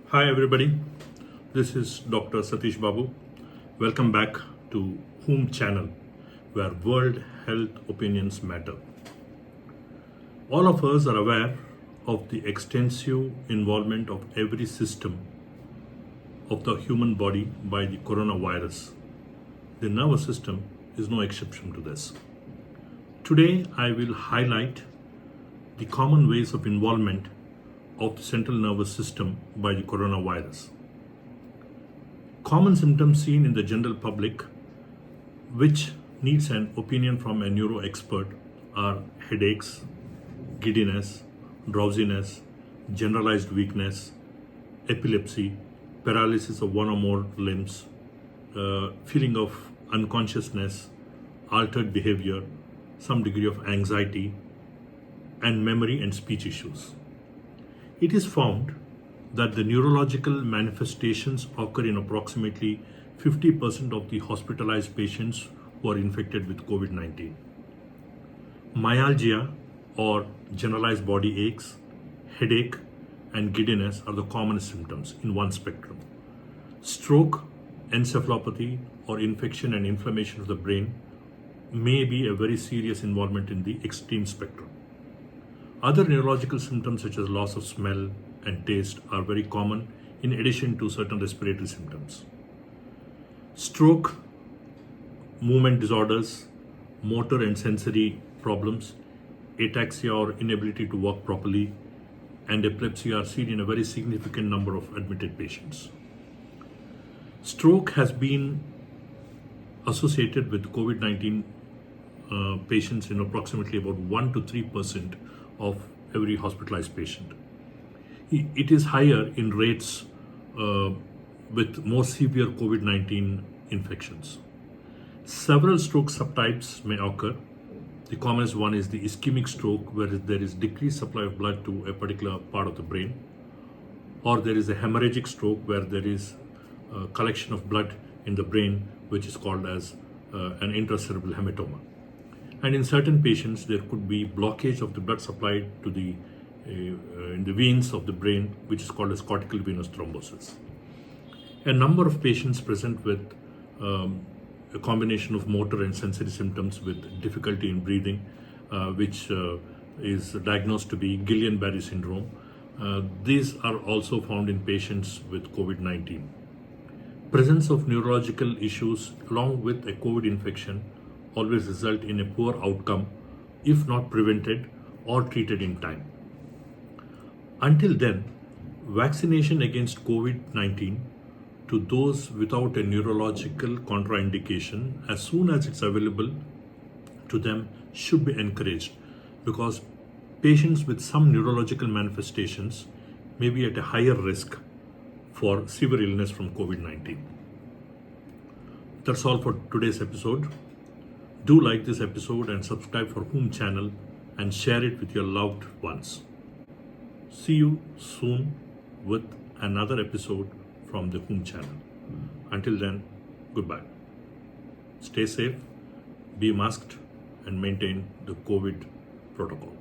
Hi everybody, this is Dr. Satish Babu. Welcome back to Whom Channel, where world health opinions matter. All of us are aware of the extensive involvement of every system of the human body by the coronavirus. The nervous system is no exception to this. Today I will highlight the common ways of involvement of the central nervous system by the coronavirus. Common symptoms seen in the general public, which needs an opinion from a neuro expert, are headaches, giddiness, drowsiness, generalized weakness, epilepsy, paralysis of one or more limbs, feeling of unconsciousness, altered behavior, some degree of anxiety, and memory and speech issues. It is found that the neurological manifestations occur in approximately 50% of the hospitalized patients who are infected with COVID-19. Myalgia or generalized body aches, headache, and giddiness are the commonest symptoms in one spectrum. Stroke, encephalopathy, or infection and inflammation of the brain may be a very serious involvement in the extreme spectrum. Other neurological symptoms such as loss of smell and taste are very common in addition to certain respiratory symptoms. Stroke, movement disorders, motor and sensory problems, ataxia or inability to walk properly, and epilepsy are seen in a very significant number of admitted patients. Stroke has been associated with COVID-19 patients in approximately about 1 to 3% of every hospitalized patient. It is higher in rates with more severe COVID-19 infections. Several stroke subtypes may occur. The commonest one is the ischemic stroke, where there is decreased supply of blood to a particular part of the brain, or there is a hemorrhagic stroke where there is a collection of blood in the brain, which is called as an intracerebral hematoma. And in certain patients, there could be blockage of the blood supply to the in the veins of the brain, which is called as cortical venous thrombosis. A number of patients present with a combination of motor and sensory symptoms with difficulty in breathing, which is diagnosed to be Guillain-Barré syndrome. These are also found in patients with COVID-19. Presence of neurological issues along with a COVID infection always result in a poor outcome if not prevented or treated in time. Until then, vaccination against COVID-19 to those without a neurological contraindication, as soon as it's available to them, should be encouraged, because patients with some neurological manifestations may be at a higher risk for severe illness from COVID-19. That's all for today's episode. Do like this episode and subscribe for Whom Channel and share it with your loved ones. See you soon with another episode from the Whom Channel. Until then, goodbye. Stay safe, be masked, and maintain the COVID protocol.